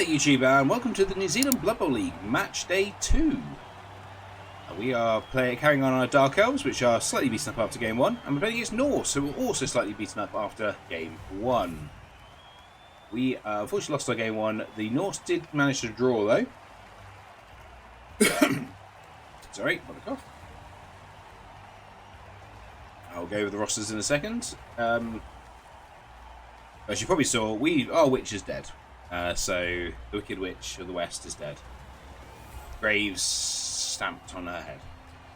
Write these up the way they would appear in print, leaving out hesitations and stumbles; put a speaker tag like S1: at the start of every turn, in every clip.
S1: YouTube, and welcome to the New Zealand Blood Bowl League Match Day 2. We are carrying on our Dark Elves, which are slightly beaten up after Game 1, and we're playing against Norse, who were also slightly beaten up after Game 1. We unfortunately lost our Game 1. The Norse did manage to draw, though. Sorry, got a cough. I'll go over the rosters in a second. As you probably saw, our witch is dead. So the Wicked Witch of the West is dead. Graves stamped on her head.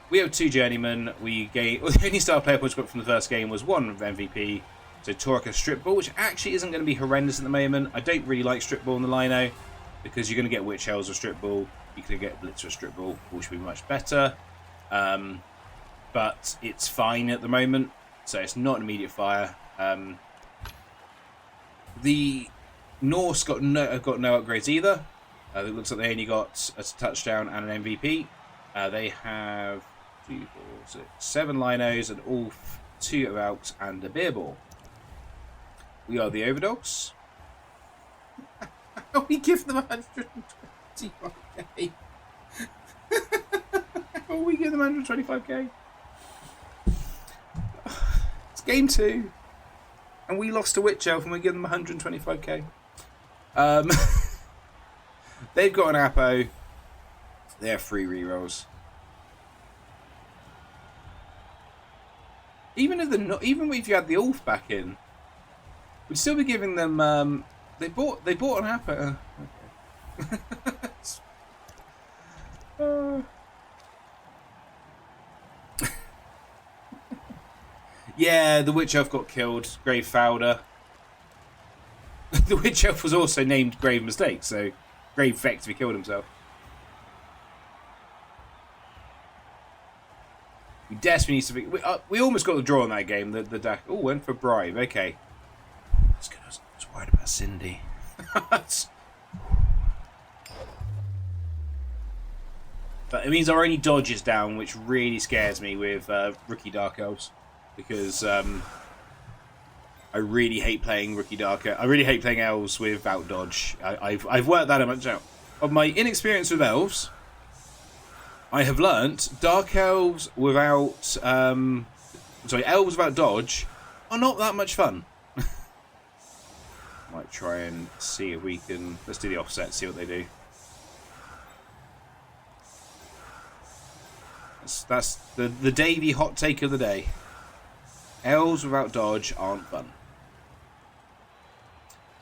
S1: We have 2 journeymen. The only star player points we got from the first game was 1 MVP. So Torika Strip Ball, which actually isn't going to be horrendous at the moment. I don't really like Strip Ball in the Lino because you're going to get Witch Elves or Strip Ball. You could get Blitz or Strip Ball, which would be much better. But it's fine at the moment, so it's not an immediate fire. The Norse have got no upgrades either. It looks like they only got a touchdown and an MVP. They have 2, 4, 6, 7 Linos and all 2 Elves and a Beer Ball. We are the Overdogs. We give them 125k. We give them 125k. It's game 2. And we lost to Witch Elf and we give them 125k. They've got an Apo. They have 3 rerolls. Even if you had the Ulf back in, we'd still be giving them. They bought an Apo. Okay. Yeah, the Witch Elf got killed. Grave Fowler. The Witch Elf was also named Grave Mistake, so Grave effectively killed himself. We desperately need to be. We almost got the draw in that game. The DAC. Oh, went for bribe. Okay. That's good. I was worried about Cindy. But it means our only dodge is down, which really scares me with rookie Dark Elves. Because I really hate playing rookie Dark. I really hate playing Elves without dodge. I've worked that much out. Of my inexperience with Elves, I have learnt Dark Elves without Elves without dodge are not that much fun. Might try and see if we can. Let's do the offset. See what they do. That's the daily hot take of the day. Elves without dodge aren't fun.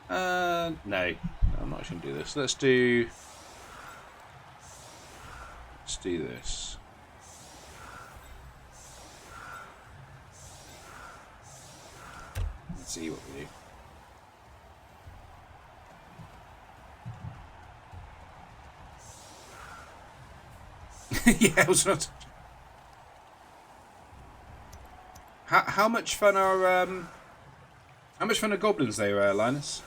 S1: No, I'm not going to do this. Let's do this. Let's see what we do. Yeah, it was not. How much fun are goblins there, Linus?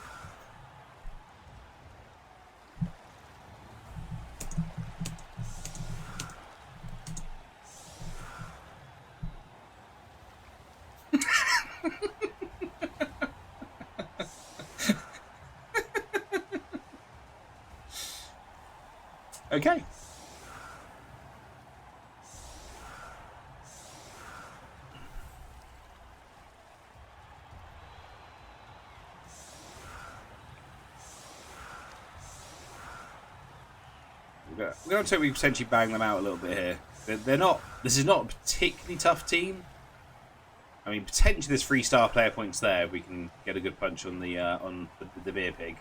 S1: Okay. We're going to say we potentially bang them out a little bit here. They're not. This is not a particularly tough team. I mean, potentially there's 3-star player points there. We can get a good punch on the beer pig.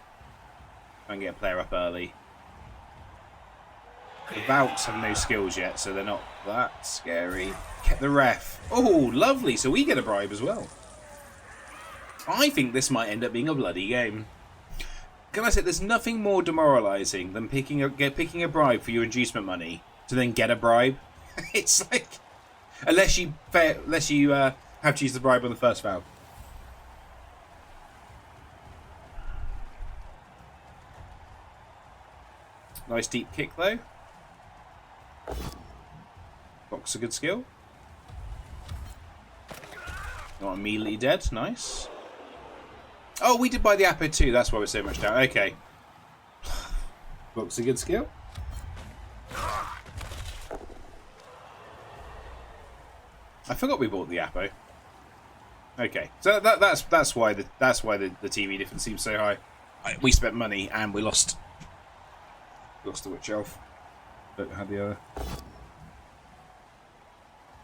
S1: Try and get a player up early. The Valks have no skills yet, so they're not that scary. Get the ref. Oh, lovely. So we get a bribe as well. I think this might end up being a bloody game. Can I say there's nothing more demoralising than picking a bribe for your inducement money to then get a bribe? It's like unless you have to use the bribe on the first foul. Nice deep kick though. Box a good skill. Not immediately dead. Nice. Oh, we did buy the Apo too. That's why we're so much down. Okay. Looks a good skill. I forgot we bought the Apo. Okay, so that's why the TV difference seems so high. We spent money and we lost the Witch Elf. Don't have the other.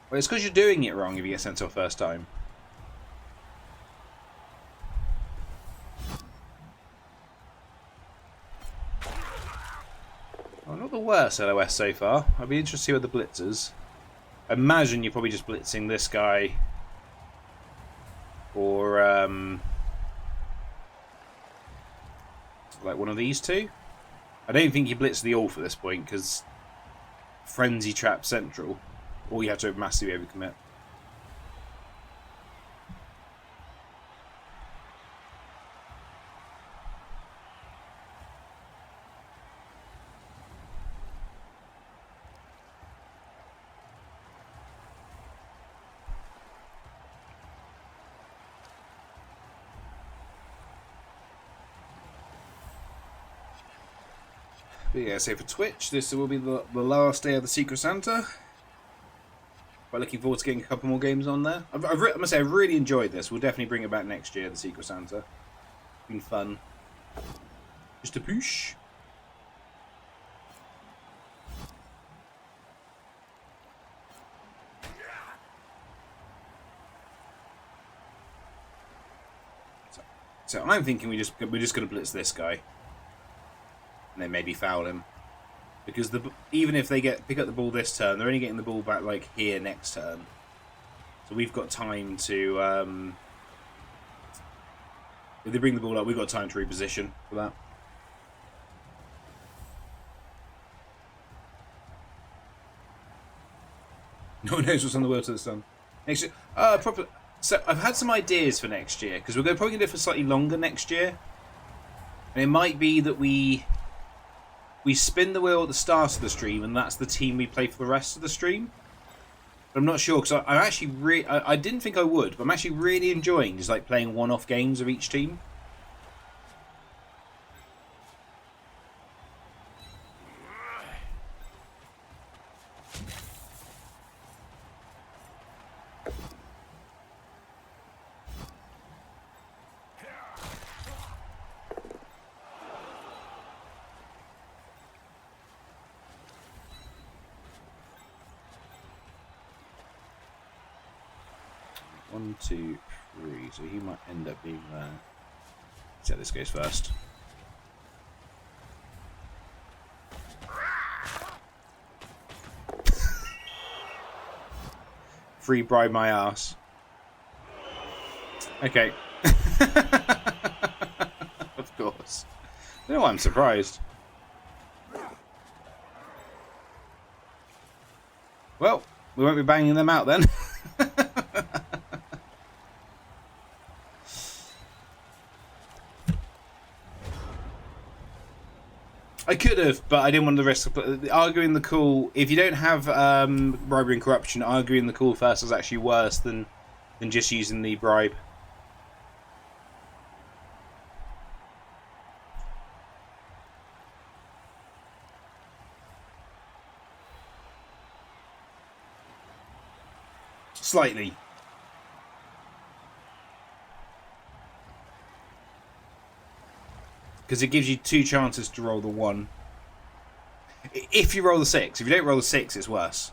S1: Well, it's because you're doing it wrong if you get sent off first time. Well, not the worst LOS so far. I'd be interested to see what the blitzers. I imagine you're probably just blitzing this guy. Or, like one of these two. I don't think you blitz the Ulf at this point, because Frenzy Trap Central, or you have to massively overcommit. But yeah, so for Twitch, this will be the last day of the Secret Santa. But looking forward to getting a couple more games on there. I must say, I've really enjoyed this. We'll definitely bring it back next year, the Secret Santa. It's been fun. Just a push. So I'm thinking we're just going to blitz this guy. And then maybe foul him, because even if they pick up the ball this turn, they're only getting the ball back like here next turn. So we've got time to if they bring the ball up, we've got time to reposition for that. No one knows what's on the world to the sun. Next year, so I've had some ideas for next year, because we're probably going to do it for slightly longer next year, and it might be that we spin the wheel at the start of the stream, and that's the team we play for the rest of the stream. But I'm not sure, because I'm actually I didn't think I would, but I'm actually really enjoying just like playing one-off games of each team. One, two, three. So he might end up being there. Let's see how this goes first. Free bribe my ass. Okay. Of course. I don't know why I'm surprised. Well, we won't be banging them out then. I could have, but I didn't want the risk of arguing the call. If you don't have bribery and corruption, arguing the call first is actually worse than just using the bribe. Slightly. Because it gives you two chances to roll the 1. If you roll the 6. If you don't roll the 6, it's worse.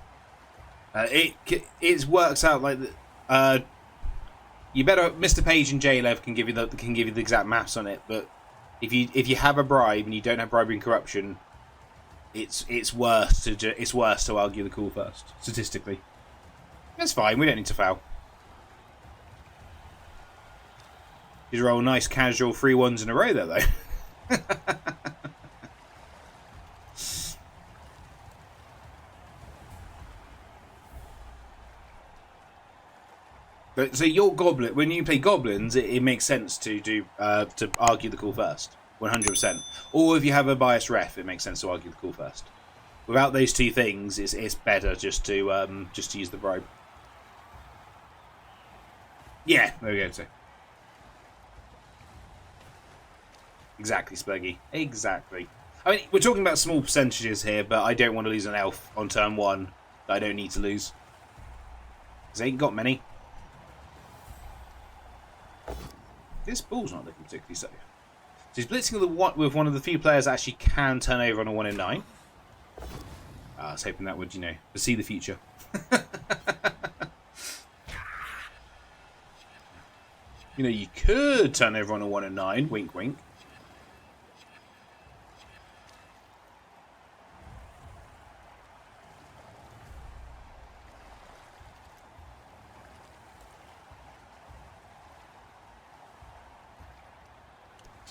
S1: It works out like you better. Mr. Page and JLev can give you the exact maths on it. But if you have a bribe and you don't have bribery and corruption, it's worse to argue the call first statistically. That's fine. We don't need to foul. You roll nice casual 3 1s in a row there though. So your goblin, when you play goblins, it makes sense to do to argue the call first, 100%. Or if you have a biased ref, it makes sense to argue the call first. Without those two things, it's better just to use the bribe. Yeah, there we go. So. Exactly, Spleggy. Exactly. I mean, we're talking about small percentages here, but I don't want to lose an elf on turn 1 that I don't need to lose. Because they ain't got many. This bull's not looking particularly safe. So he's blitzing with one of the few players that actually can turn over on a 1 in 9. I was hoping that would, you know, foresee the future. You know, you could turn over on a 1 in 9. Wink, wink.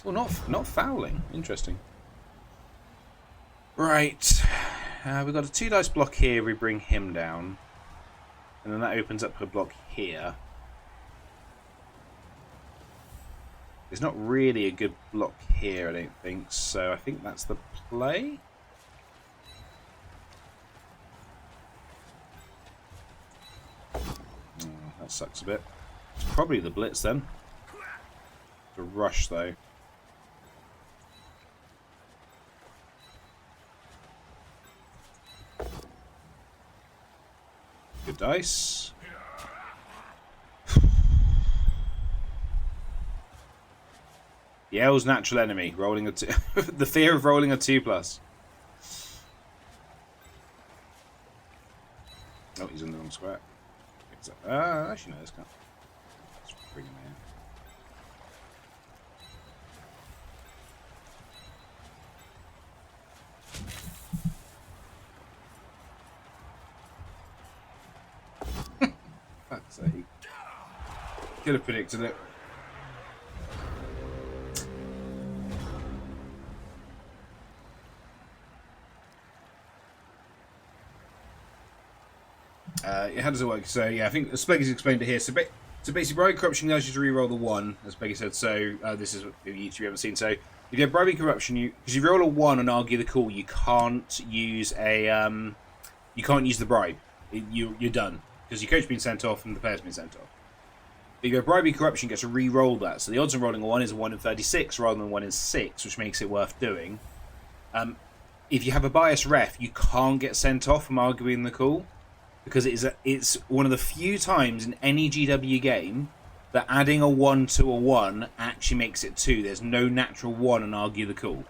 S1: Well, not fouling. Interesting. Right. We've got a 2 dice block here. We bring him down. And then that opens up a block here. There's not really a good block here, I don't think. So I think that's the play. Oh, that sucks a bit. It's probably the blitz then. The rush, though. Good dice. The Elves' natural enemy, rolling a 2. The fear of rolling a 2+. Oh, he's in the wrong square. Actually, no, this can't. Let's bring him in. Fuck's sake. Could have predicted it. How does it work? So yeah, I think Speggy's explained it here. So basically, bribery corruption allows you to re-roll the 1, as Speggy said. So this is what you haven't seen. So you get bribery corruption. Because you roll a 1 and argue the call, you can't use you can't use the bribe. You're done because your coach's been sent off and the player's been sent off. But you go bribery corruption, gets to re-roll that. So the odds of rolling a 1 is a 1 in 36 rather than 1 in 6, which makes it worth doing. If you have a biased ref, you can't get sent off from arguing the call. Because it's one of the few times in any GW game that adding a 1 to a 1 actually makes it 2. There's no natural 1 and argue the call.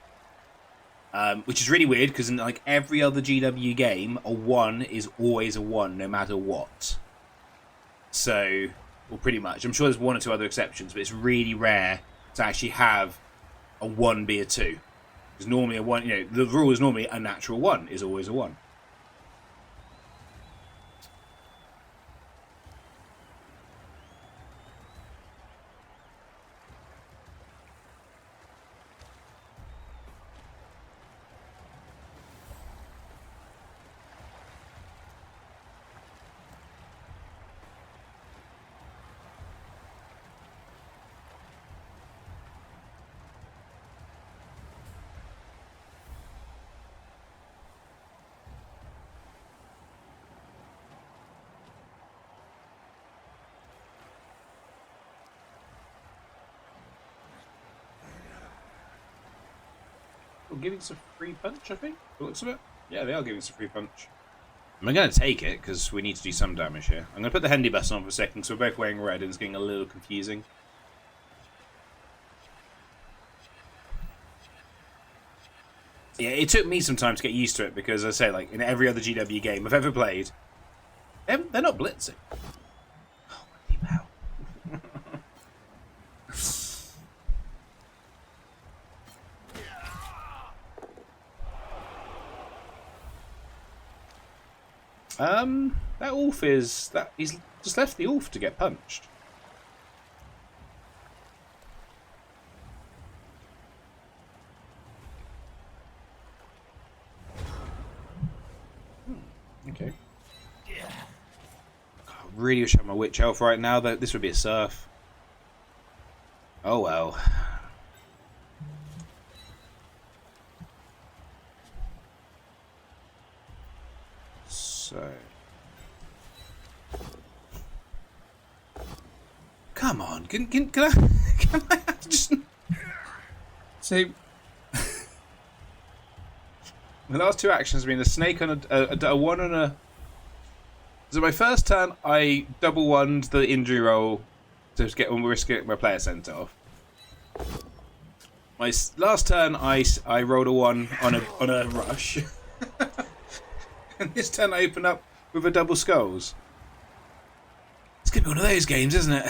S1: Which is really weird, because in like every other GW game, a 1 is always a 1, no matter what. So, well, pretty much. I'm sure there's 1 or 2 other exceptions, but it's really rare to actually have a 1 be a 2. Because normally a 1, you know, the rule is normally a natural 1 is always a 1. Giving us a free punch, I think. It looks of it. Yeah, they are giving us a free punch. I'm going to take it because we need to do some damage here. I'm going to put the Hendy button on for a second because we're both wearing red and it's getting a little confusing. Yeah, it took me some time to get used to it because, as I say, like in every other GW game I've ever played, they're not blitzing. Oh, wow. That Ulf is that he's just left the Ulf to get punched. Okay. I really wish I had my Witch Elf right now, though. This would be a surf. Oh well. So. Come on, can I just... So... My last two actions have been a snake on a one on a. So my first turn, I double won the injury roll to risk getting my player sent off. My last turn, I rolled a 1 on a rush, and this turn I open up with a double skulls. It's gonna be one of those games, isn't it?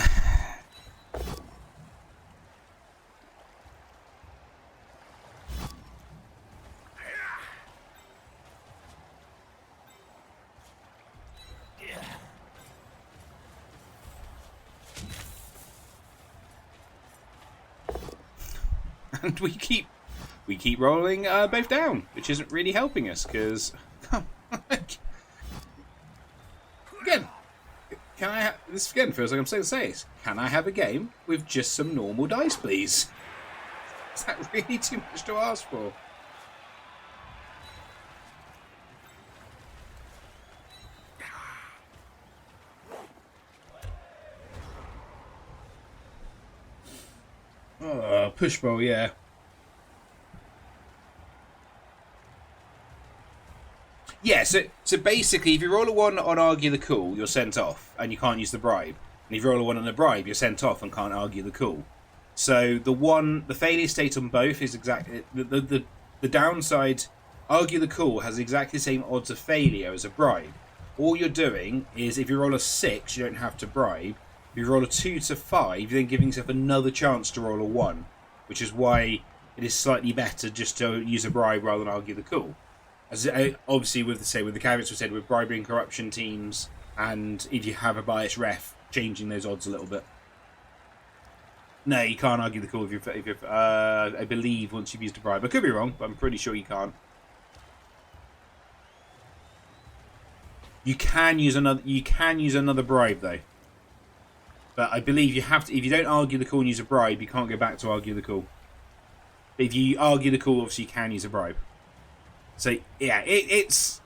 S1: And we keep rolling both down, which isn't really helping us because again, can I? This again feels like I'm saying this. Can I have a game with just some normal dice, please? Is that really too much to ask for? Oh, push roll, yeah. Yeah, so basically, if you roll a 1 on Argue the Cool, you're sent off, and you can't use the bribe. And if you roll a 1 on the bribe, you're sent off and can't argue the cool. So the failure state on both is exactly the downside. Argue the Cool has exactly the same odds of failure as a bribe. All you're doing is if you roll a 6, you don't have to bribe. If you roll a 2 to 5, you're then giving yourself another chance to roll a 1, which is why it is slightly better just to use a bribe rather than argue the cool. As obviously with the caveats we said with bribery and corruption teams, and if you have a biased ref, changing those odds a little bit. No, you can't argue the cool if you've I believe once you've used a bribe. I could be wrong, but I'm pretty sure you can't. You can use another bribe though. But I believe you have to. If you don't argue the cool and use a bribe, you can't go back to argue the cool. But if you argue the cool, obviously you can use a bribe. So yeah, it's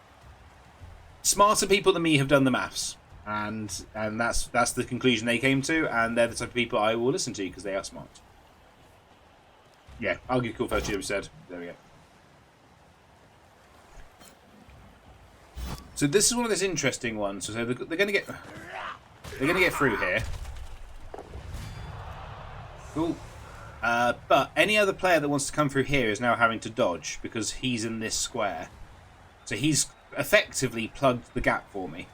S1: smarter people than me have done the maths, and that's the conclusion they came to, and they're the type of people I will listen to because they are smart. Yeah, argue the cool first. You said there we go. So this is one of those interesting ones. So they're going to get through here. Cool. But any other player that wants to come through here is now having to dodge because he's in this square. So he's effectively plugged the gap for me.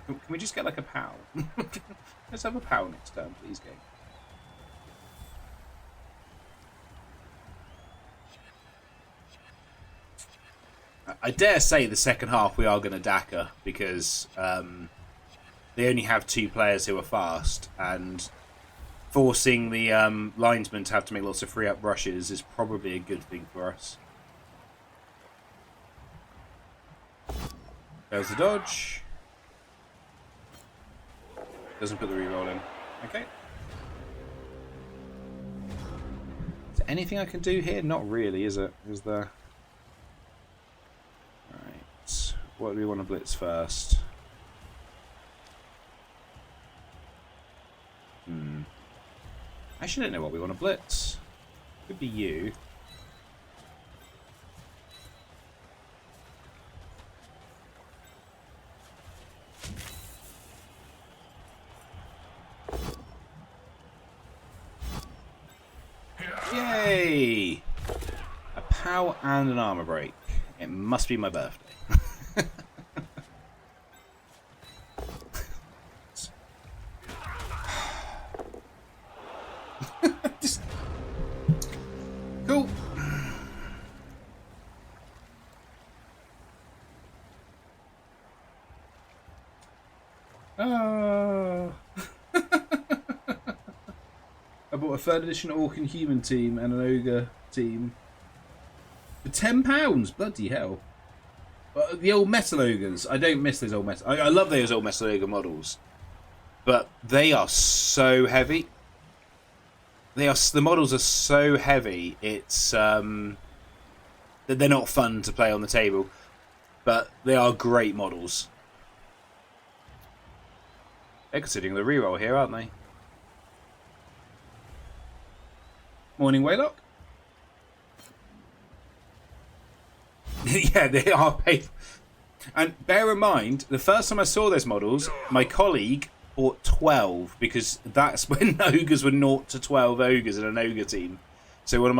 S1: Can we just get like a POW? Let's have a POW next turn, please, game. I dare say the second half we are going to DACA because they only have 2 players who are fast, and forcing the linesmen to have to make lots of free-up rushes is probably a good thing for us. There's the dodge. Doesn't put the reroll in. Okay. Is there anything I can do here? Not really, is it? Is there? Right. What do we want to blitz first? I actually don't know what we want to blitz. Could be you. Yay! A POW and an armor break. It must be my birthday. Cool. I bought a 3rd edition Orc and Human team and an Ogre team for £10. Bloody hell! The old Metal Ogres. I don't miss those old Metal. I love those old Metal Ogre models, but they are so heavy. The models are so heavy. It's they're not fun to play on the table, but they are great models. They're considering the reroll here, aren't they? Morning, Waylock. Yeah, they are paper. And bear in mind, the first time I saw those models, my colleague bought 12 because that's when ogres were 0 to 12 ogres in an ogre team. So one of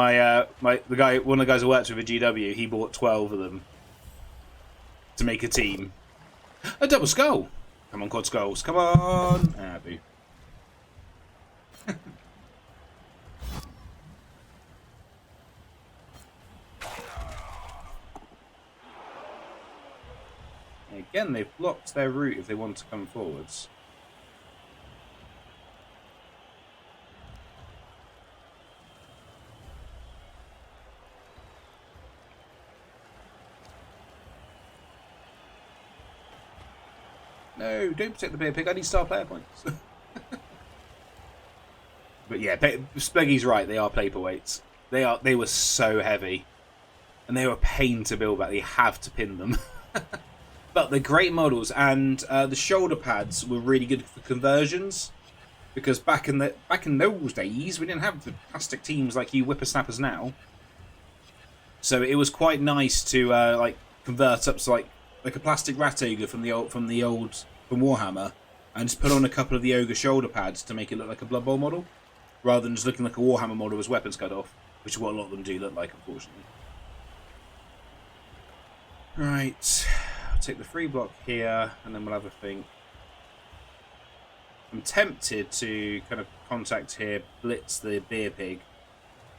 S1: one of the guys I worked with at GW, he bought 12 of them to make a team. A double skull. Come on, quad skulls. Come on. Ah, boo. Again, they've blocked their route if they want to come forwards. No, don't protect the bear pig. I need star player points. But yeah, Spleggy's right. They are paperweights. They were so heavy, and they were a pain to build back. They have to pin them. But they're great models, and the shoulder pads were really good for conversions, because back in those days we didn't have the plastic teams like you whippersnappers now. So it was quite nice to like convert up to like a plastic rat ogre from Warhammer, and just put on a couple of the ogre shoulder pads to make it look like a Blood Bowl model, rather than just looking like a Warhammer model with weapons cut off, which is what a lot of them do look like, unfortunately. Right. Take the free block here, and then we'll have a think. I'm tempted to kind of contact here, blitz the beer pig.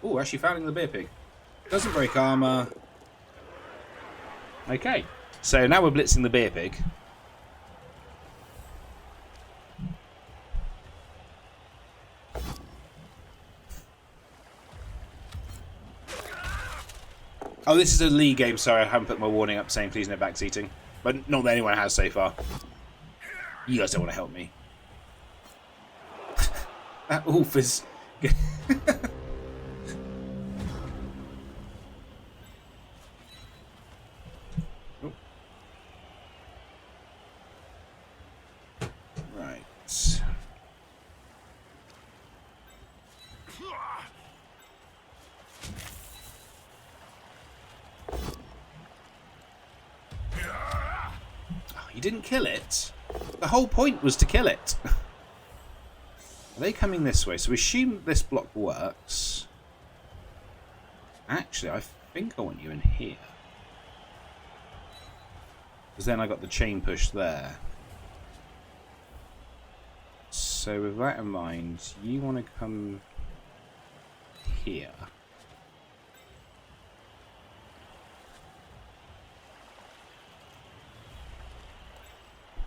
S1: Oh, actually fouling the beer pig. Doesn't break armor. Okay, so now we're blitzing the beer pig. Oh, this is a league game, sorry, I haven't put my warning up saying please no backseating. But not that anyone has so far. You guys don't want to help me. That wolf is... Oh. Right. You didn't kill it. The whole point was to kill it. Are they coming this way? So we assume this block works. Actually, I think I want you in here. Because then I got the chain push there. So with that in mind, you want to come here.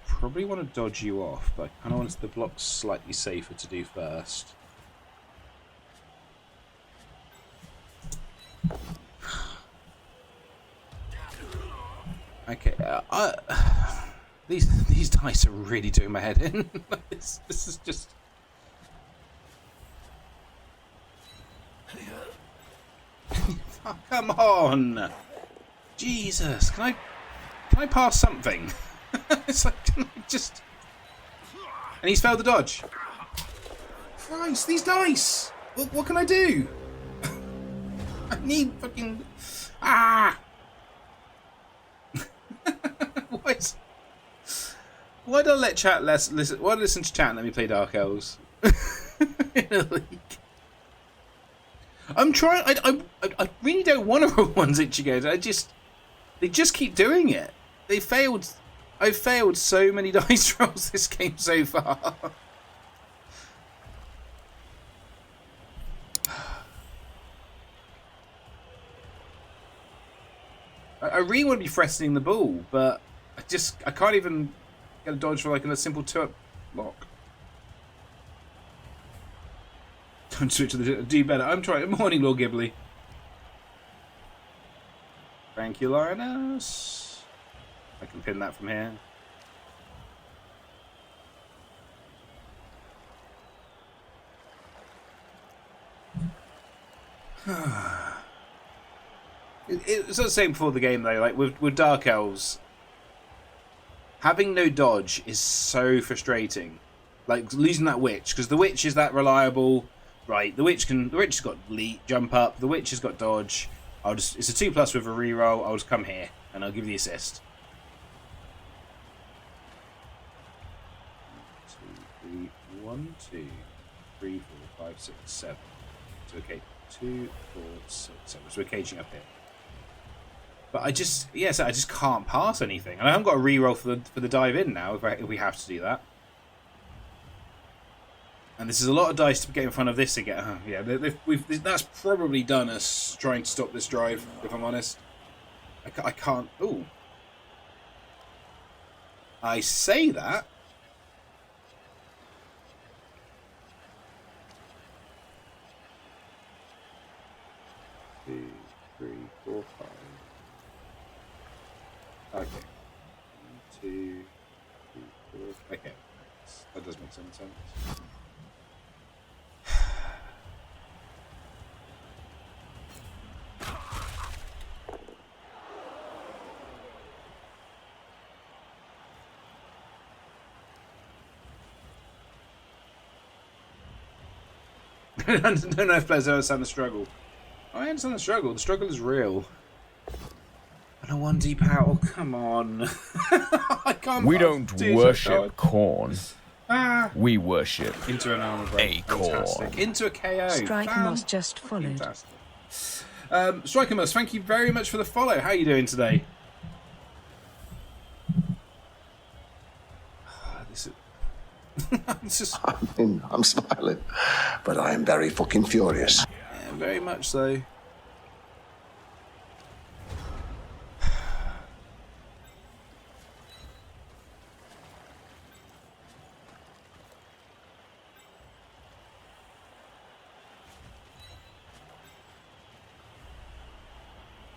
S1: Probably want to dodge you off, but I kind of wanted the block slightly safer to do first. Okay, these dice are really doing my head in. This is just... Oh, come on! Jesus, can I pass something? It's like, just... And he's failed the dodge. Christ, these dice! What can I do? I need fucking... Ah! Why do I let chat listen? Why do I listen to chat and let me play Dark Elves? In a league. I'm trying... I really don't want to roll ones Ichigo. They just keep doing it. They failed... I've failed so many dice rolls this game so far. I really want to be threatening the ball, but I can't even get a dodge for like a simple 2-up block. Don't switch to the do better. I'm trying. Morning, Lord Ghibli. Thank you, Lioness. I can pin that from here. It was the same before the game though. Like with Dark Elves, having no dodge is so frustrating. Like losing that witch, because the witch is that reliable. Right, the witch has got leap, jump up. The witch has got dodge. It's a 2+ with a reroll. I'll just come here. and I'll give you the assist. 1, 2, 3, 4, 5, 6, 7. So okay, 2, 4, 6, 7. So we're caging up here. But I just can't pass anything. And I haven't got a reroll for the dive in now if we have to do that. And this is a lot of dice to get in front of this again. Yeah, that's probably done us trying to stop this drive, if I'm honest. I can't... Ooh. I say that. Two, 3, 4, 5. Okay. 1, 2, 3, 4. Okay. That does make some sense. I don't know if players understand the struggle. I understand the struggle. The struggle is real. And a 1D power. Oh, come on. I can't.
S2: We don't worship corn. We worship
S1: into an armor
S2: break.
S1: Fantastic. Into a KO.
S3: Striker Moss just followed.
S1: Striker Moss, thank you very much for the follow. How are you doing today?
S4: I'm smiling, but I am very fucking furious.
S1: Yeah, very much so.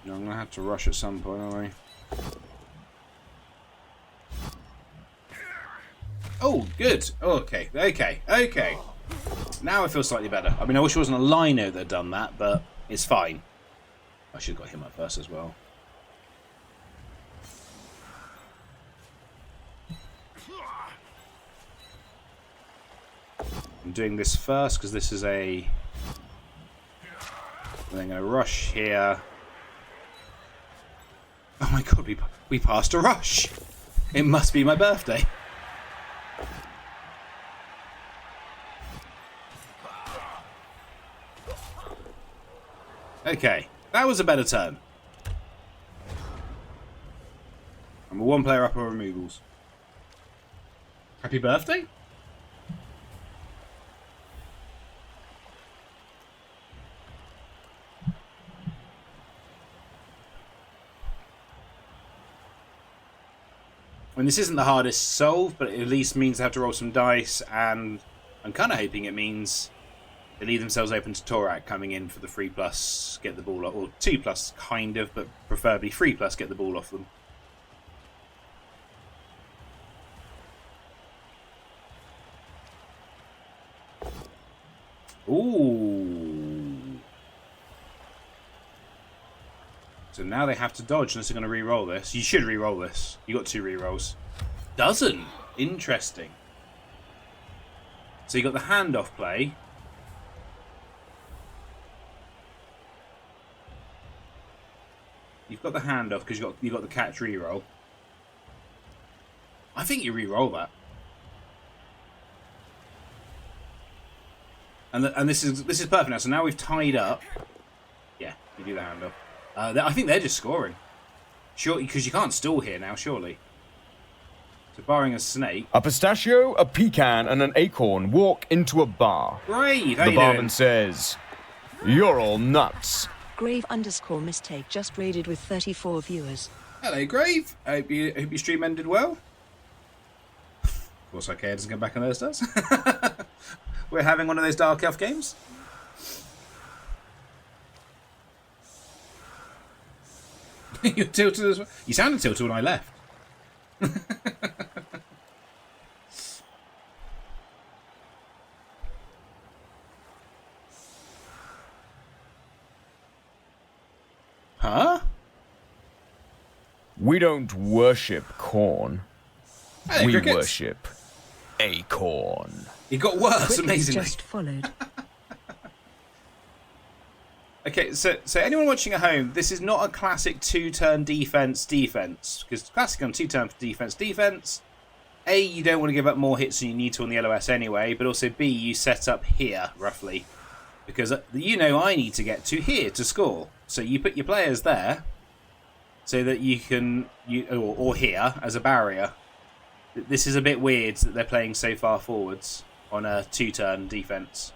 S1: I'm going to have to rush at some point, aren't we? Oh, good. Okay. Now I feel slightly better. I mean, I wish it wasn't a lino that had done that, but it's fine. I should have got him up first as well. I'm doing this first because this is a... I'm going to rush here. Oh my god, we passed a rush. It must be my birthday. Okay, that was a better turn. I'm a 1 player up on removals. Happy birthday? I mean, this isn't the hardest solve, but it at least means they have to roll some dice, and I'm kind of hoping it means they leave themselves open to Torak coming in for the 3+, get the ball off, or 2+, kind of, but preferably 3+, get the ball off them. Ooh. So now they have to dodge unless they're going to re-roll this. You should re-roll this. You got 2 re-rolls. Doesn't. Interesting. So you got the handoff play. You've got the handoff because you got the catch re-roll. I think you re-roll that. And this is perfect now. So now we've tied up. Yeah, you do the handoff. I think they're just scoring. Surely, because you can't stall here now, surely. So barring a snake.
S2: A pistachio, a pecan, and an acorn walk into a bar.
S1: Great, how
S2: the
S1: you
S2: barman
S1: doing?
S2: says, "You're all nuts."
S3: Grave_mistake just raided with 34 viewers.
S1: Hello, Grave. I hope your stream ended well. Of course, I care. Doesn't come back on those does. We're having one of those Dark Elf games. You're tilted as well. You sounded tilted when I left. Huh?
S2: We don't worship corn.
S1: Hey,
S2: we
S1: crickets.
S2: worship acorn.
S1: It got worse,
S3: Crickets
S1: amazingly.
S3: just followed.
S1: Okay, so anyone watching at home, this is not a classic two-turn defense, because classic on two-turn defense. A, you don't want to give up more hits than you need to on the LOS anyway, but also B, you set up here, roughly. Because you know I need to get to here to score. So you put your players there, so that you can... or here, as a barrier. This is a bit weird that they're playing so far forwards on a two-turn defense.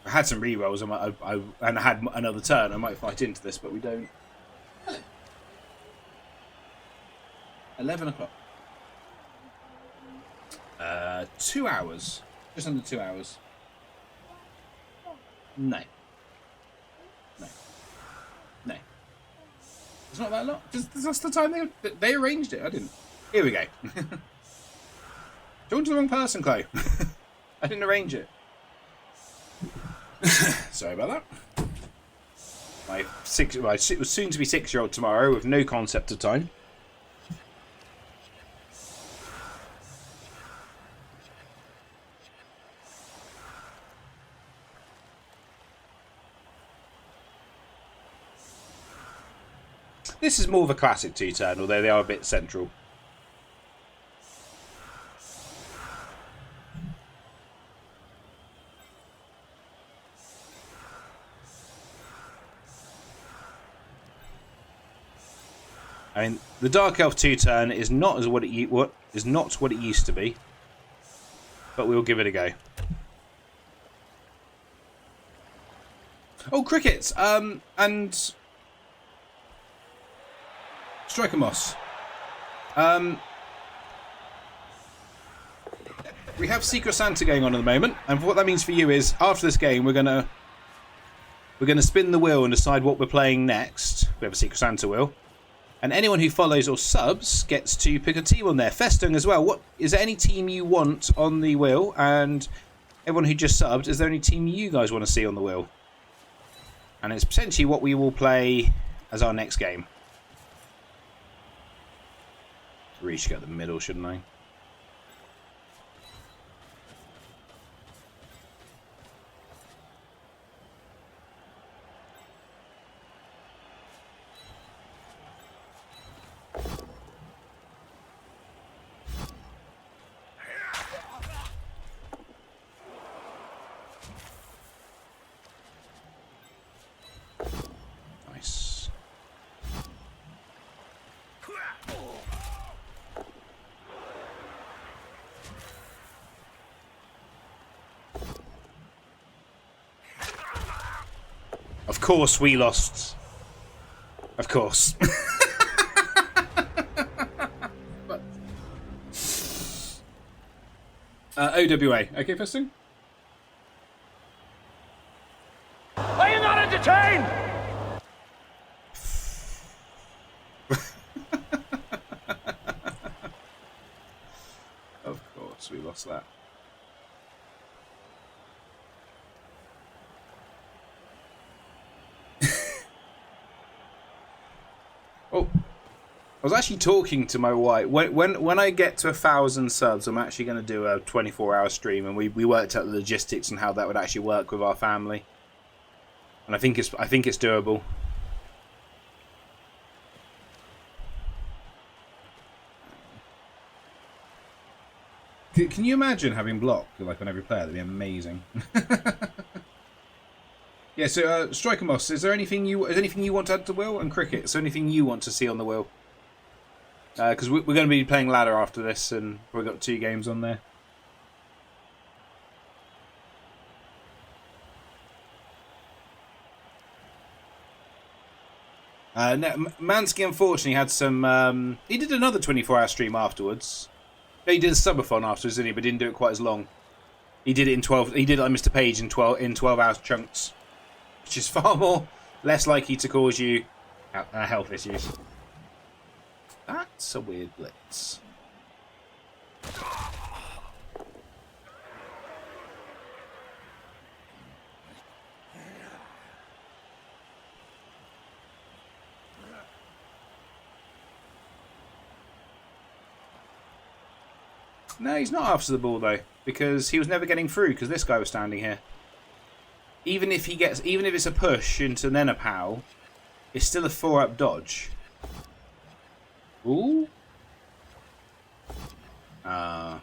S1: I had some re-rolls, and I had another turn. I might fight into this, but we don't. 11 o'clock. 2 hours. Just under 2 hours. No. It's not that long. That's the time they arranged it. I didn't. Here we go. Talking to the wrong person, Chloe. I didn't arrange it. Sorry about that. My soon to be 6-year-old tomorrow with no concept of time. This is more of a classic two-turn, although they are a bit central. I mean, the Dark Elf two-turn is not what it used to be, but we'll give it a go. Oh, crickets! And Striker Moss. We have Secret Santa going on at the moment, and what that means for you is after this game we're gonna spin the wheel and decide what we're playing next. We have a Secret Santa wheel. And anyone who follows or subs gets to pick a team on there. Festung as well. What is there any team you want on the wheel? And everyone who just subbed, is there any team you guys want to see on the wheel? And it's potentially what we will play as our next game. Really should go to the middle, shouldn't I? Of course we lost. Of course. OWA. Okay, Festung?
S5: Are you not entertained?
S1: Of course we lost that. Oh, I was actually talking to my wife. When I get to 1,000 subs, I'm actually going to do a 24-hour stream, and we worked out the logistics and how that would actually work with our family. And I think it's doable. Can you imagine having block like on every player? That'd be amazing. Yeah, so Striker Moss, is there anything you want to add to the wheel? And cricket, is there anything you want to see on the wheel? Because we're going to be playing ladder after this, and we've got 2 games on there. No, Mansky unfortunately had some. He did another 24-hour stream afterwards. No, he did a subathon afterwards, didn't he? But didn't do it quite as long. He did it in 12. He did it like Mr. Page in 12-hour chunks, which is far less likely to cause you health issues. That's a weird blitz. No, he's not after the ball though, because he was never getting through because this guy was standing here. even if it's a push into then a POW, it's still a 4-up dodge. Ooh. 1,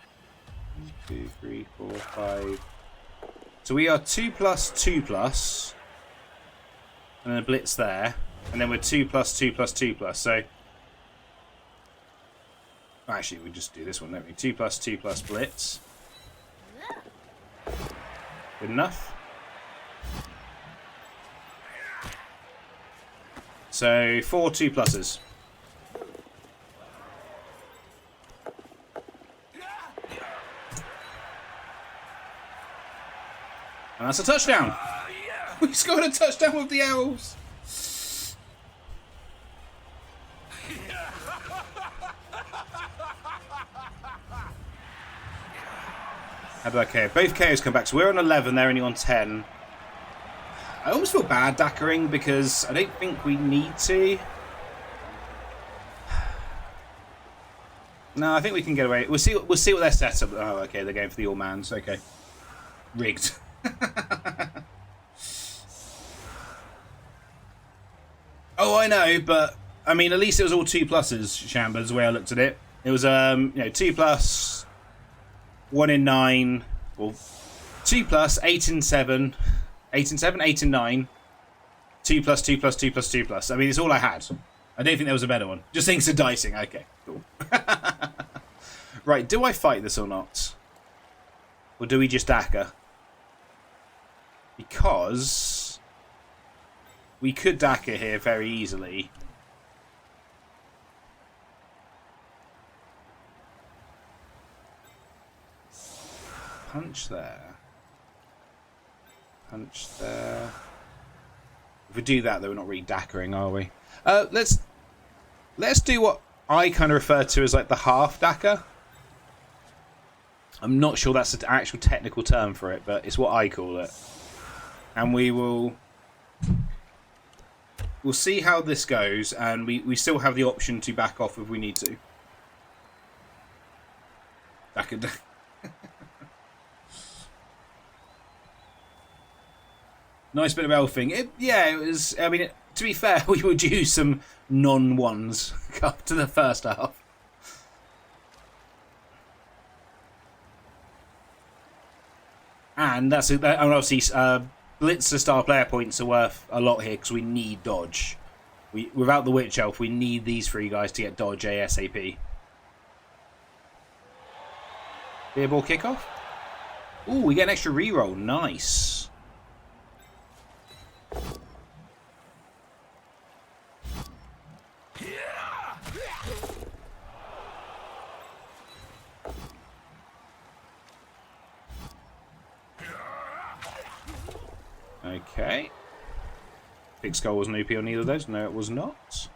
S1: 2, 3, 4, 5. So we are 2+2+, and then a blitz there, and then we're 2+2+2+. So actually, we just do this one, don't we? 2+2+ blitz. Good enough. So 4 2+s. And that's a touchdown. We scored a touchdown with the Elves. How about KO? Both KOs come back. So we're on 11. They're only on 10. I almost feel bad dackering because I don't think we need to. No, I think we can get away. We'll see what their setup. Oh, okay. They're going for the all-mans. Okay. Rigged. Oh, I know, but I mean, at least it was all 2+s, Chambers, the way I looked at it. It was 2+, 1 in 9, well, 2+, 8 in 7, 8 in 7, 8 in 9, 2+, 2+, 2+, 2+. I mean, it's all I had. I don't think there was a better one. Just thinks of dicing. Okay, cool. Right, do I fight this or not? Or do we just dacker? Because we could dacker here very easily. Punch there. Punch there. If we do that, though, we're not really dackering, are we? Let's do what I kind of refer to as like the half dacker. I'm not sure that's an actual technical term for it, but it's what I call it. And we'll see how this goes, and we still have the option to back off if we need to. Dacker. Nice bit of elfing. It was. I mean, to be fair, we would use some non-ones up to the first half. And that's and obviously Blitzer star player points are worth a lot here because we need dodge. Without the Witch Elf, we need these 3 guys to get dodge ASAP. Beer ball kickoff. Ooh, we get an extra reroll. Nice. Okay. Big Skull wasn't OP on either of those. No, it was not.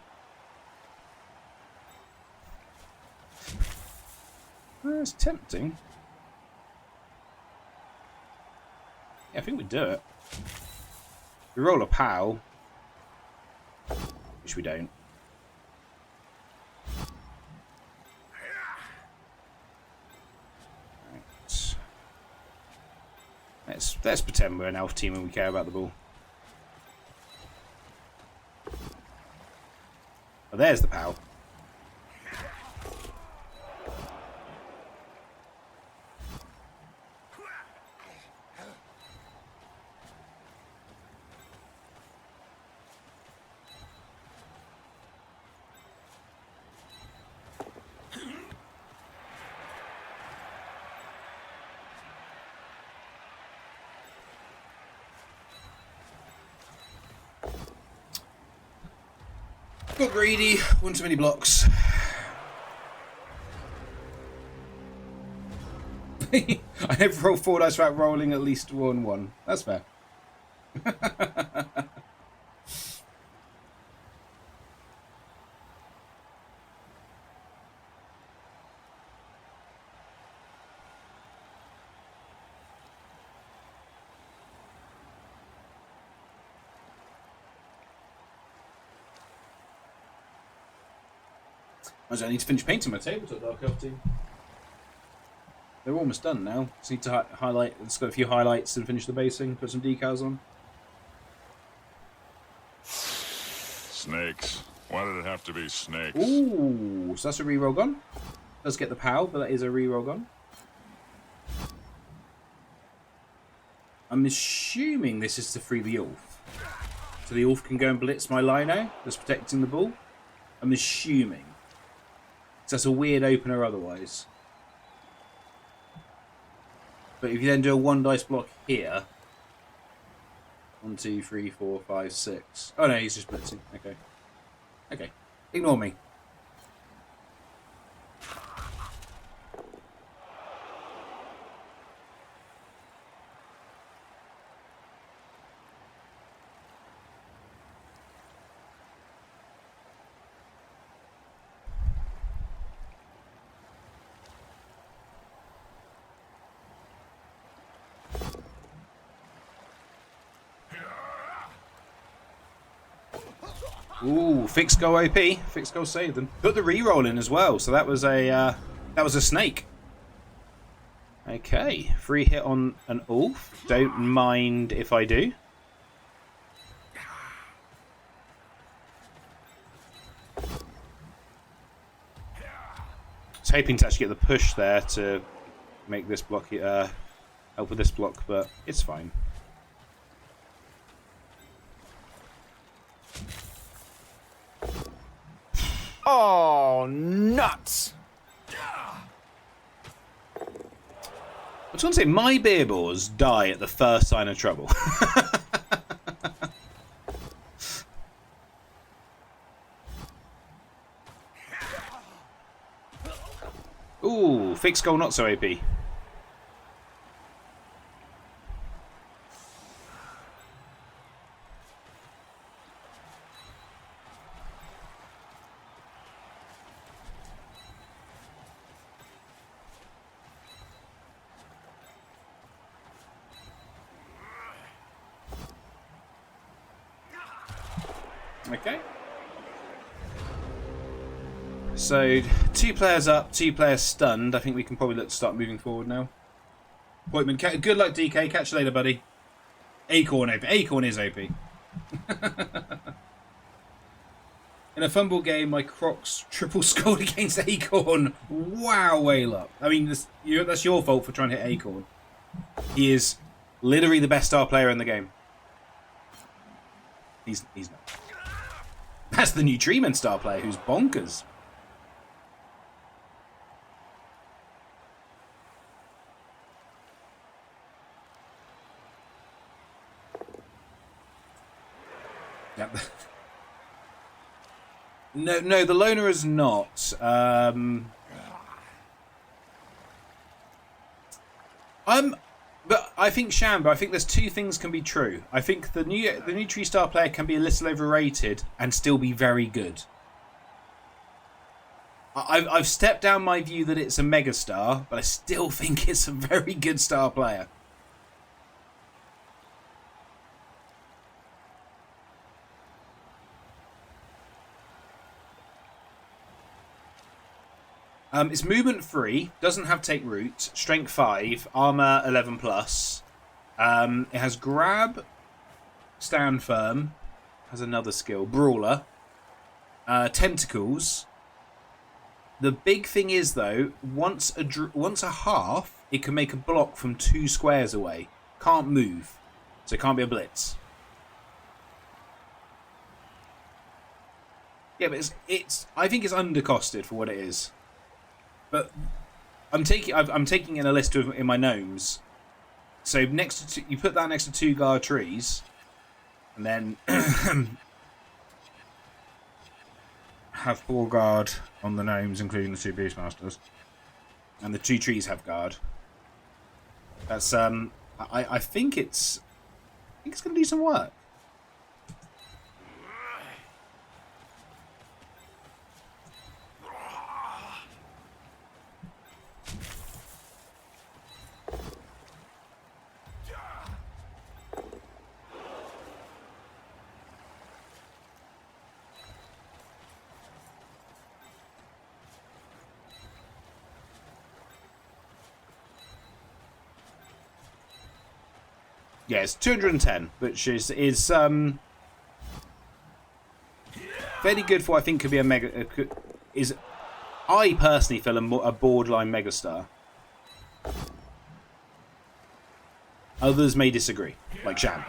S1: It's tempting. Yeah, I think we do it. We roll a POW. Which we don't. Right. Let's pretend we're an elf team and we care about the ball. Oh, there's the POW. Got greedy, one too many blocks. I never roll 4 dice without rolling at least 1. That's fair. I need to finish painting my tabletop Dark Elf team. They're almost done now. Just need to highlight. Let's got a few highlights and finish the basing. Put some decals on.
S6: Snakes. Why did it have to be snakes?
S1: Ooh, so that's a reroll gone. Does get the PAL, but that is a reroll gone. I'm assuming this is to free the Elf. So the Elf can go and blitz my Lino that's protecting the ball. I'm assuming. So that's a weird opener otherwise. But if you then do a 1 dice block here. 1, 2, 3, 4, 5, 6. Oh no, he's just blitzing. Okay. Okay. Ignore me. Ooh, fixed goal OP. Fixed goal saved them. Put the reroll in as well, so that was a snake. Okay, free hit on an Ulf. Don't mind if I do. I was hoping to actually get the push there to make this block help with this block, but it's fine.
S2: Oh, nuts!
S1: I was going to say, my beer boars die at the first sign of trouble. Ooh, fixed goal not so OP. Okay. So, 2 players up, 2 players stunned. I think we can probably look to start moving forward now. Appointment. Good luck, DK. Catch you later, buddy. Acorn OP. Acorn is OP. In a fumble game, my Crocs triple scored against Acorn. Wow, whale up. I mean, that's your fault for trying to hit Acorn. He is literally the best star player in the game. He's not. That's the new Treeman star player who's bonkers. Yep. No, the loner is not. But I think Shambo, I think there's 2 things can be true. I think the new Tree Star player can be a little overrated and still be very good. I've stepped down my view that it's a mega star, but I still think it's a very good star player. It's movement free, doesn't have take root, strength 5, armor 11 plus. It has grab, stand firm, has another skill, brawler, tentacles. The big thing is though, once a half, it can make a block from 2 squares away. Can't move, so it can't be a blitz. Yeah, but it's I think it's undercosted for what it is. But I'm taking in a list in my gnomes. So next to you put that next to 2 guard trees, and then have 4 guard on the gnomes, including the 2 beastmasters, and the 2 trees have guard. That's I think it's going to do some work. Yeah, it's 210, which is fairly good for what I think could be a mega. I personally feel a borderline megastar. Others may disagree, like Sham.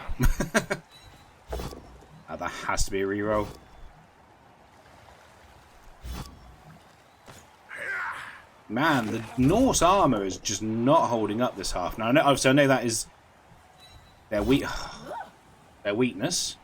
S1: That has to be a reroll. Man, the Norse armor is just not holding up this half. Now, obviously, I know that is their weakness.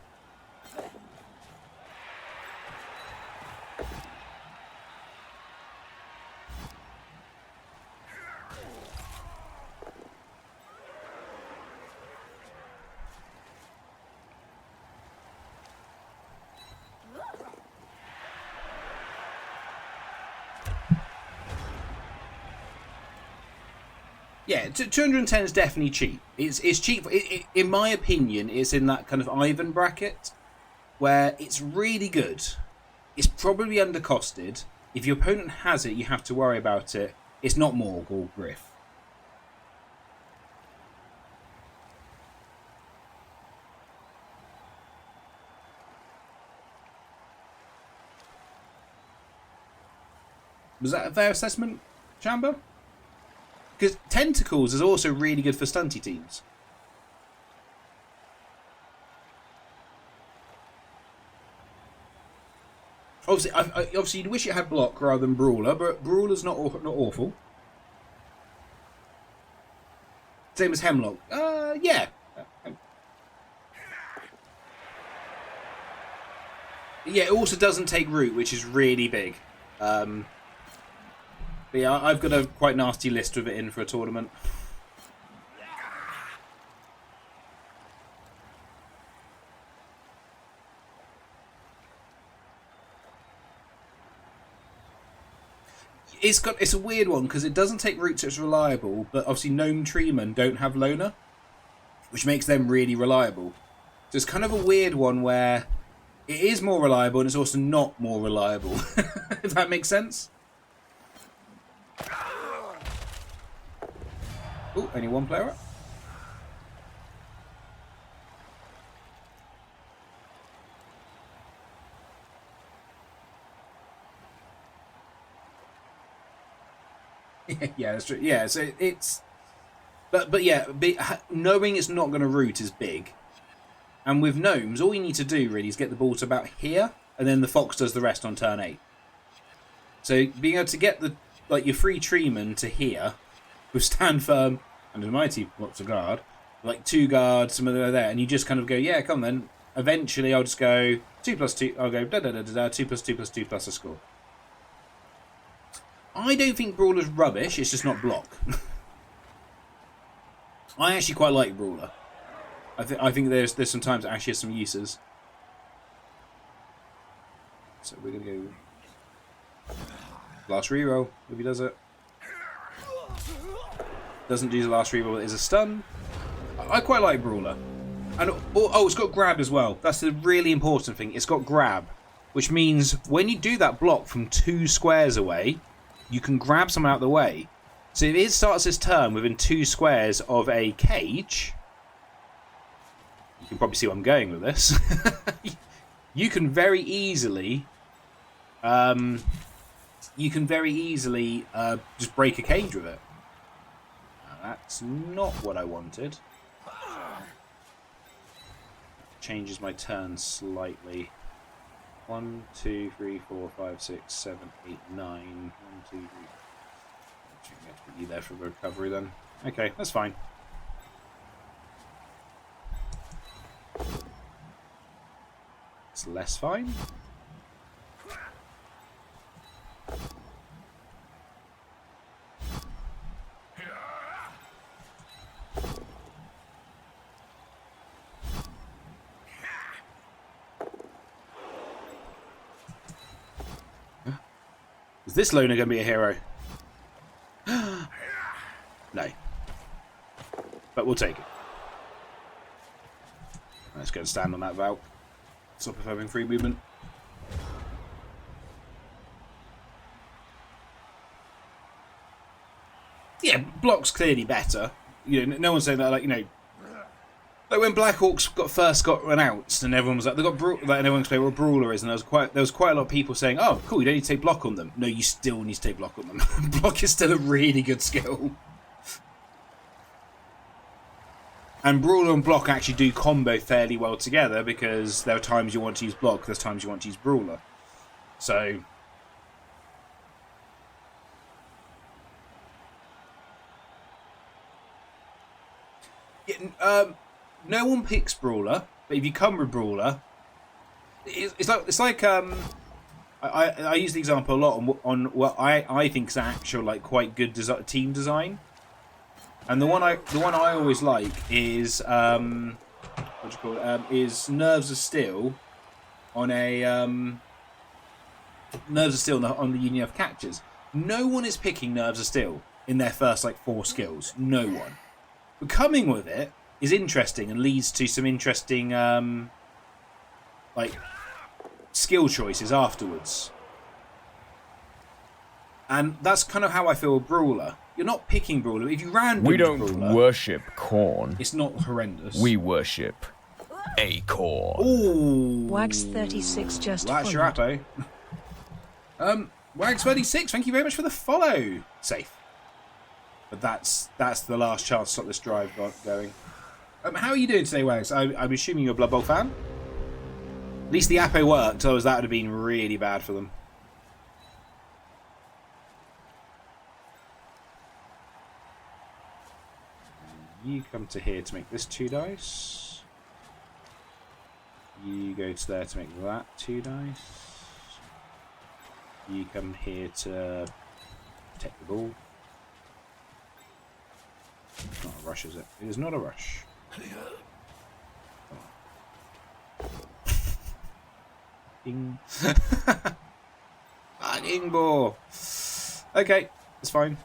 S1: Yeah, 210 is definitely cheap. It's cheap. In my opinion, it's in that kind of Ivan bracket where it's really good. It's probably undercosted. If your opponent has it, you have to worry about it. It's not Morg or Griff. Was that a fair assessment, Chamber? Because Tentacles is also really good for stunty teams. Obviously, you'd wish it had block rather than Brawler, but Brawler's not awful. Same as Hemlock. Yeah. Yeah, it also doesn't take root, which is really big. But yeah, I've got a quite nasty list of it in for a tournament. It's a weird one because it doesn't take root, so it's reliable. But obviously, Gnome Treemen don't have Loner, which makes them really reliable. So it's kind of a weird one where it is more reliable and it's also not more reliable. If that makes sense. Oh, only one player up. Yeah, that's true. Yeah, so it's... But yeah, knowing it's not going to root is big. And with Gnomes, all you need to do, really, is get the ball to about here, and then the Fox does the rest on turn 8. So being able to get your free Treeman to here... with stand firm and a mighty lots of guard, like 2 guards, some of them are there, and you just kind of go, yeah, come then. Eventually, I'll just go 2+2. I'll go 2+2+2+2 plus a score. I don't think Brawler's rubbish. It's just not block. I actually quite like Brawler. I think there's some times it actually has some uses. So we're gonna go last reroll if he does it. Doesn't do the last reroll, it is a stun. I quite like Brawler. And it's got grab as well. That's the really important thing. It's got grab, which means when you do that block from 2 squares away, you can grab someone out of the way. So if it starts this turn within 2 squares of a cage, you can probably see where I'm going with this. You can very easily just break a cage with it. That's not what I wanted. Changes my turn slightly. 1, 2, 3, 4, 5, 6, 7, 8, 9. 1, 2, 3. Actually, I'm going to put you there for the recovery then. Okay, that's fine. It's less fine. Is this loner going to be a hero? No. But we'll take it. Let's go and stand on that Valk. Stop of having free movement. Yeah, block's clearly better. You know, no one's saying that, like, you know, Like when Black Hawks first got announced, and everyone was like, they got and everyone explained what a brawler is, and there was quite a lot of people saying, "Oh, cool, you don't need to take block on them." No, you still need to take block on them. Block is still a really good skill. And brawler and block actually do combo fairly well together because there are times you want to use block, there's times you want to use brawler. So. Yeah, no one picks brawler, but if you come with brawler, it's like I use the example a lot on what I think is actual like quite good team design, and the one I always like is what do you call it? Is Nerves of Steel on a Nerves of Steel on the Union of Catchers. No one is picking Nerves of Steel in their first like 4 skills. No one. But coming with it is interesting and leads to some interesting like skill choices afterwards. And that's kind of how I feel with brawler. You're not picking brawler. If you random
S2: We don't
S1: brawler,
S2: worship corn.
S1: it's not horrendous.
S2: We worship acorn.
S1: Ooh.
S3: Wags36 just
S1: That's
S3: followed.
S1: your atto. Wags36, thank you very much for the follow. Safe. But that's the last chance to stop this drive going. How are you doing today, Wags? I'm assuming you're a Blood Bowl fan? At least the Apo worked, otherwise that would have been really bad for them. You come to here to make this 2 dice. You go to there to make that 2 dice. You come here to protect the ball. It's not a rush, is it? It is not a rush. Ding. Fucking ball. Okay, it's fine.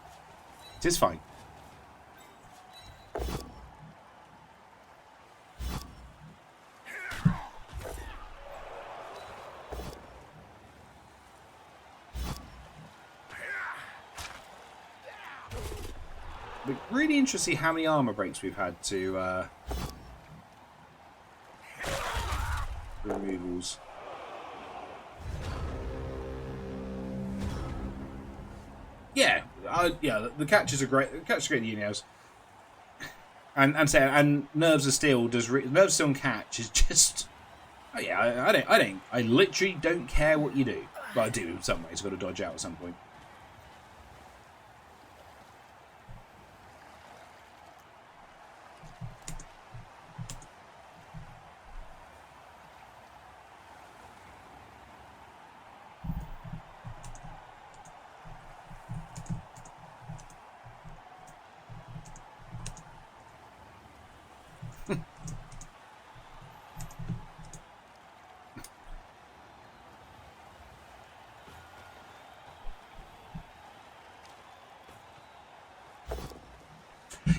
S1: It is fine. We're really interested to see how many armor breaks we've had to removals. Yeah, the catches are great. The catches are great, you know. And Nerves of Steel does. Nerves of Steel and catch is just. Oh yeah, I literally don't care what you do. Well, I do in some ways. I've got to dodge out at some point.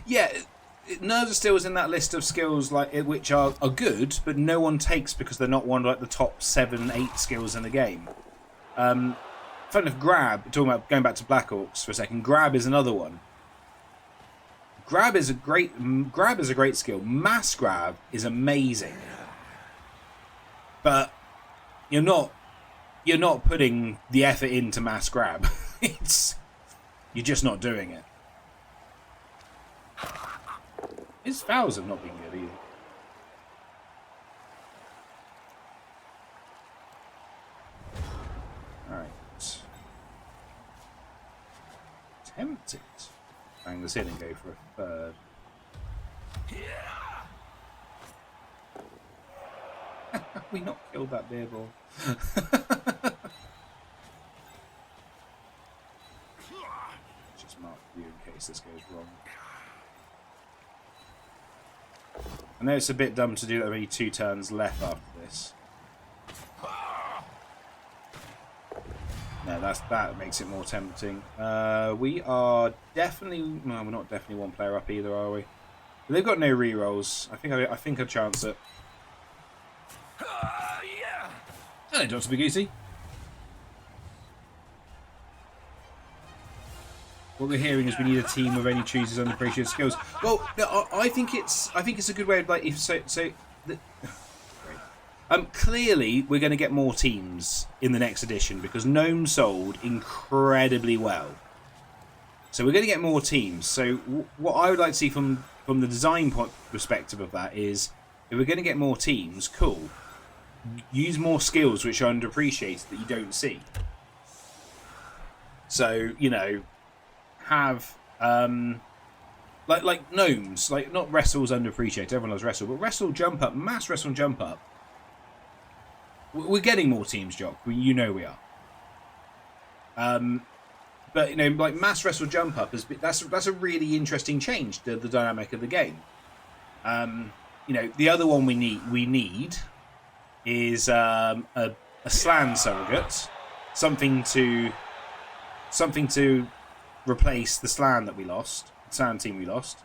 S1: Yeah, Nerves of Steel is in that list of skills like which are good, but no one takes because they're not one of like the top 7, 8 skills in the game. Fun enough, grab. Talking about going back to Black Orcs for a second. Grab is another one. Grab is a great skill. Mass grab is amazing, but you're not putting the effort into mass grab. You're just not doing it. His fouls have not been good either. Alright. Tempted. Bang this in and go for a third. We not killed that beer ball. Just mark you in case this goes wrong. I know it's a bit dumb to do that. Only 2 turns left after this. No, that makes it more tempting. We are definitely. No, we're not definitely 1 player up either, are we? But they've got no rerolls. I think I'll chance it. Hello, Dr. Bigoozy. What we're hearing is we need a team of any choosers unappreciated skills. Well, no, I think it's a good way of like if clearly we're going to get more teams in the next edition because Gnome sold incredibly well. So we're going to get more teams. So what I would like to see from the design point perspective of that is if we're going to get more teams, cool. Use more skills which are underappreciated that you don't see. So, you know, have like gnomes, like not wrestle's underappreciated, everyone loves wrestle, but wrestle jump up, mass wrestle and jump up. We're getting more teams, Jock. You know we are. But you know, like mass wrestle jump up that's a really interesting change to the dynamic of the game. You know, the other one we need is a slan surrogate, something to replace the slan that we lost, the slan team we lost.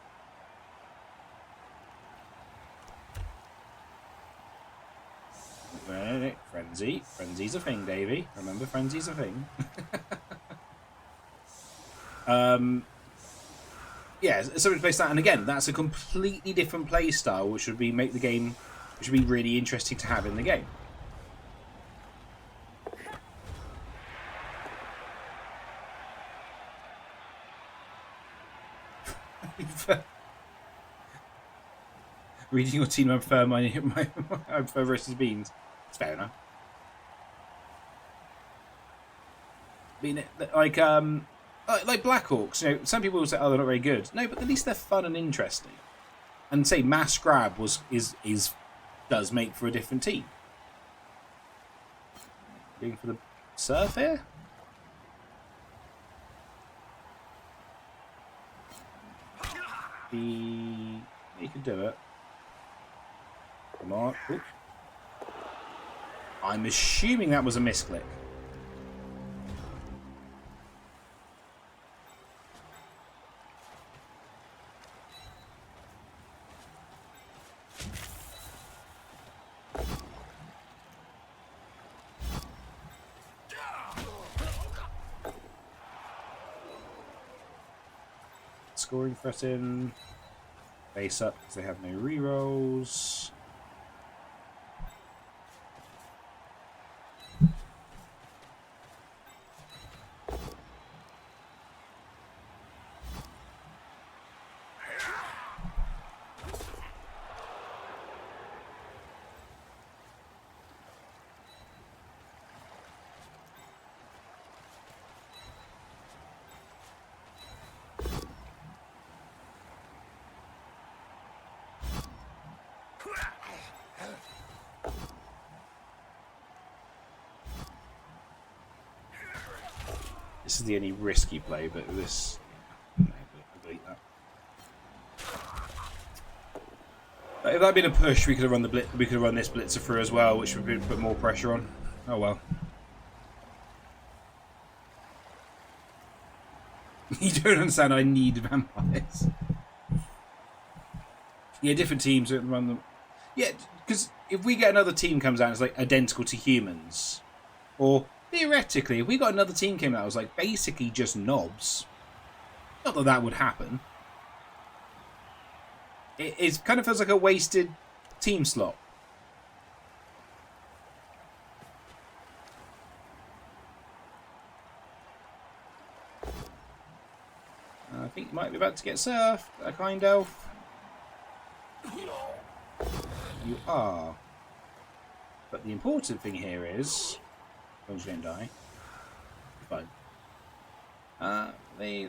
S1: Frenzy's a thing, Davey. Remember, frenzy's a thing. Yeah, so replace that, and again, that's a completely different play style, which would be really interesting to have in the game. Reading your team, I prefer roasted beans. It's fair enough. I mean, like Blackhawks, you know, some people will say, "Oh, they're not very good." No, but at least they're fun and interesting. And say mass grab does make for a different team. Going for the surf here. You can do it. Come on. Ooh. I'm assuming that was a misclick. Scoring threat in. Base up because they have no rerolls. This is the only risky play, but this... No, I'll delete that. If that had been a push, we could have run this blitzer through as well, which would put more pressure on. Oh well. You don't understand, I need vampires. Yeah, different teams run them. Yeah, because if we get another team comes out and it's like identical to humans, or theoretically, if we got another team came out that was like basically just knobs, not that that would happen. It kind of feels like a wasted team slot. I think you might be about to get surfed, a kind elf. You are. But the important thing here is... One's going to die. Fine. They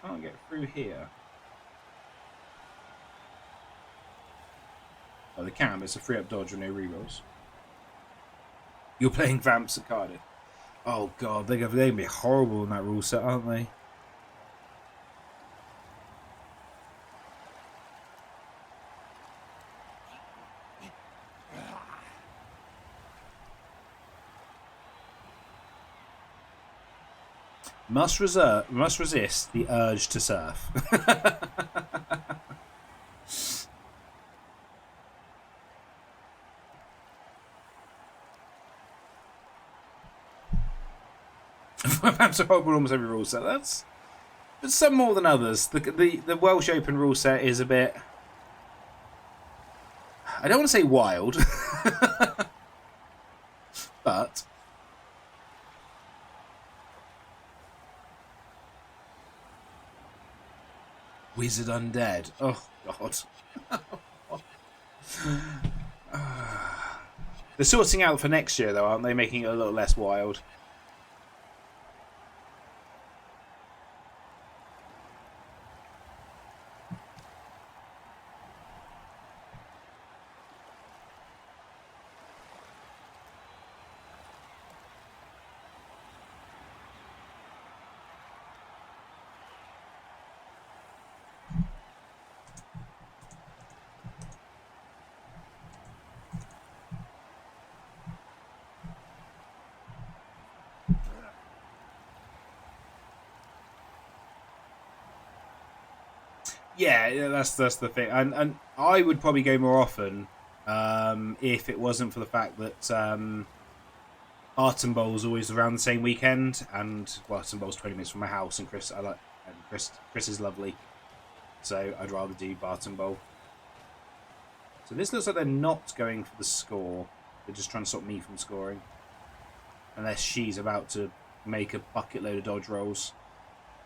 S1: can't get through here. Oh, they can, but it's a free up dodge with no rerolls. You're playing Vamps at Cardiff. Oh god, they're going to be horrible in that rule set, aren't they? Must resist the urge to surf. Vamps are horrible almost every rule set. but some more than others. The Welsh Open rule set is a bit. I don't want to say wild, but Wizard Undead. Oh God. They're sorting out for next year, though, aren't they? Making it a little less wild. Yeah, that's the thing, and I would probably go more often if it wasn't for the fact that Arton Bowl's always around the same weekend, and well, Arton Bowl's 20 minutes from my house, and Chris is lovely, so I'd rather do Barton Bowl. So this looks like they're not going for the score; they're just trying to stop me from scoring, unless she's about to make a bucket load of dodge rolls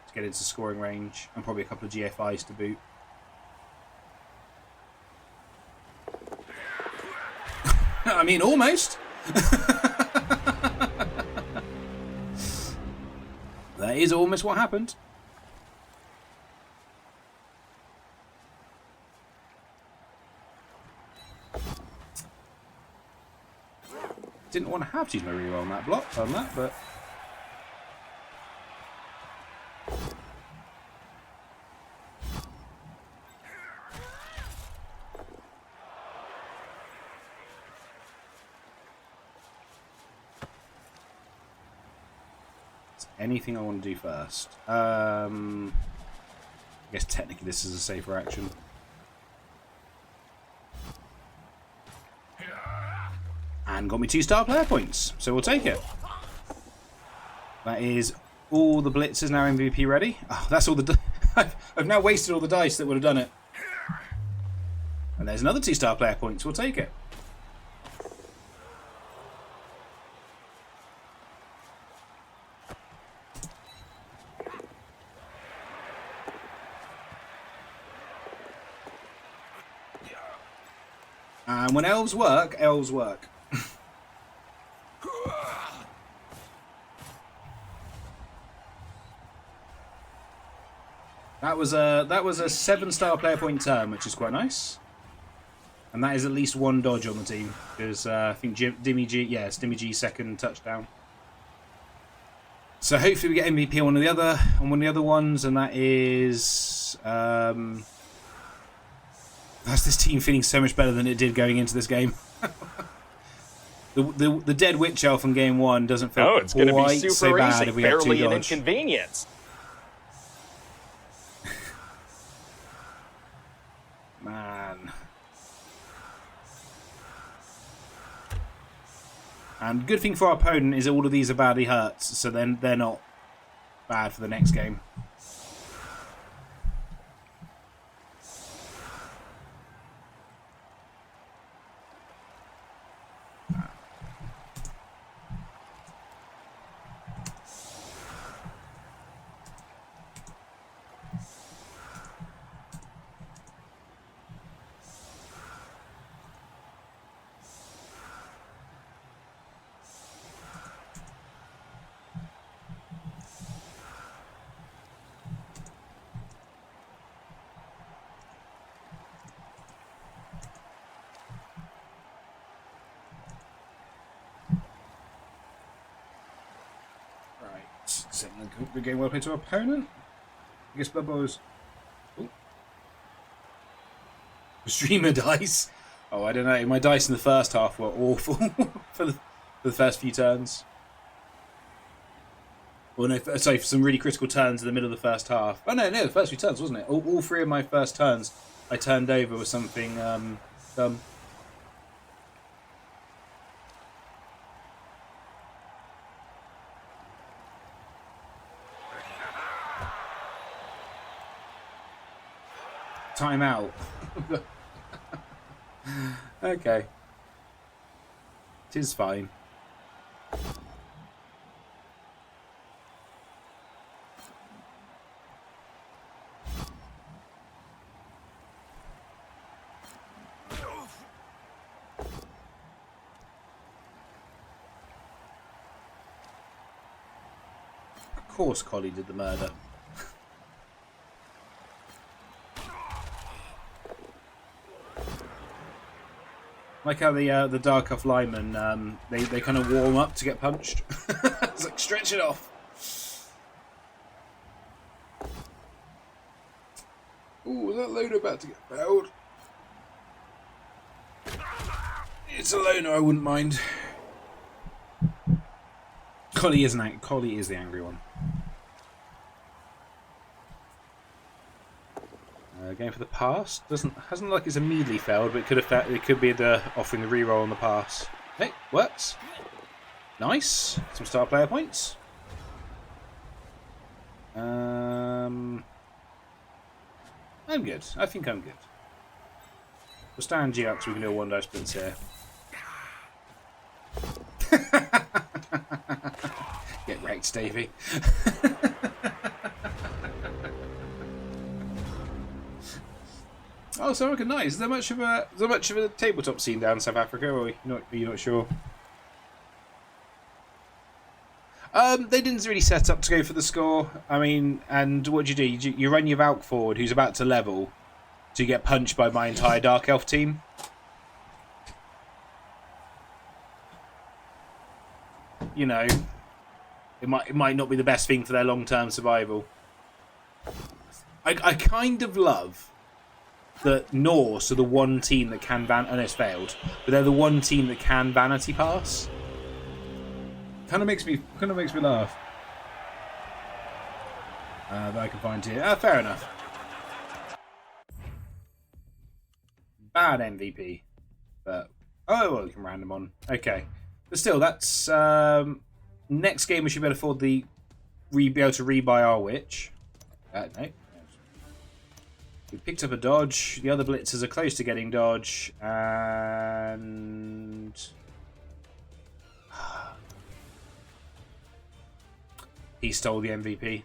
S1: to get into scoring range, and probably a couple of GFIs to boot. I mean, almost. That is almost what happened. Didn't want to have to use my reroll on that block, on that, but. Anything I want to do first? I guess technically this is a safer action. And got me 2-star player points, so we'll take it. That is all the blitzers now MVP ready. Oh, that's all the. I've now wasted all the dice that would have done it. And there's another 2-star player points. We'll take it. And when elves work, elves work. That was a 7-star player point turn, which is quite nice. And that is at least one dodge on the team, because I think Dimmy G's second touchdown. So hopefully we get MVP on one of the other ones, and that is that's this team feeling so much better than it did going into this game. the dead witch elf in game 1 doesn't feel
S5: it's going to be super
S1: so bad
S5: easy,
S1: if we have 2
S5: barely an
S1: dodge.
S5: inconvenience.
S1: Man. And good thing for our opponent is all of these are badly hurt, so then they're not bad for the next game. Good game well played to our opponent. I guess Bubbo's. Streamer dice. Oh, I don't know. My dice in the first half were awful for the first few turns. Well, no, sorry, for some really critical turns in the middle of the first half. Oh no, the first few turns, wasn't it? All 3 of my first turns I turned over with something dumb. Time out. Okay. It is fine. Of course Collie did the murder. Like how the Dark Elf linemen, they kind of warm up to get punched. It's like, stretch it off. Ooh, is that loaner about to get fouled? It's a loaner, I wouldn't mind. Collie is the angry one. Going for the pass hasn't looked like it's immediately failed, but it could be the offering the reroll on the pass. Hey, works. Nice. Some star player points. I'm good. I think I'm good. We'll stand G up so we can do a one dice sprints here. Get wrecked, Davey. Oh, South Africa, nice. Is there much of a tabletop scene down in South Africa, or are you not sure? They didn't really set up to go for the score. I mean, and what do? You run your Valk forward, who's about to level, to get punched by my entire Dark Elf team. You know, it might not be the best thing for their long-term survival. I kind of love that Norse are the one team that can and it's failed, but they're the one team that can vanity pass. Kind of makes me laugh. That I can find here. Fair enough. Bad MVP, but oh well, we can random on. Okay, but still, that's next game we should be able to afford be able to rebuy our witch. No. We picked up a dodge. The other blitzers are close to getting dodge, and he stole the MVP.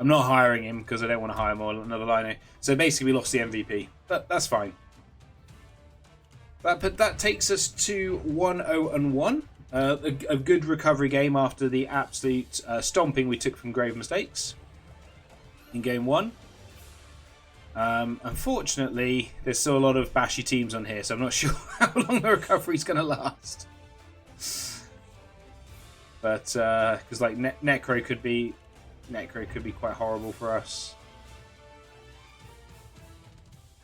S1: I'm not hiring him because I don't want to hire more another lino. So basically, we lost the MVP, but that's fine. That takes us to 1-0-1. A good recovery game after the absolute stomping we took from Grave Mistakes in game 1. Unfortunately, there's still a lot of bashy teams on here, so I'm not sure how long the recovery's going to last. But because like Necro could be quite horrible for us.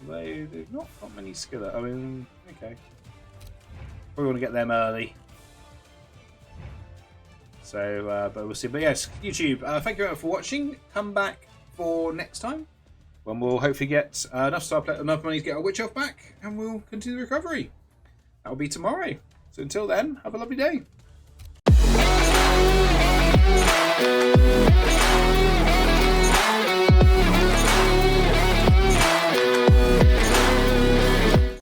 S1: They've not got many skill. I mean, okay, probably want to get them early. So, but we'll see. But yes, YouTube. Thank you very much for watching. Come back for next time, when we'll hopefully get enough money to get our Witch Elf back, and we'll continue the recovery. That'll be tomorrow. So until then, have a lovely day.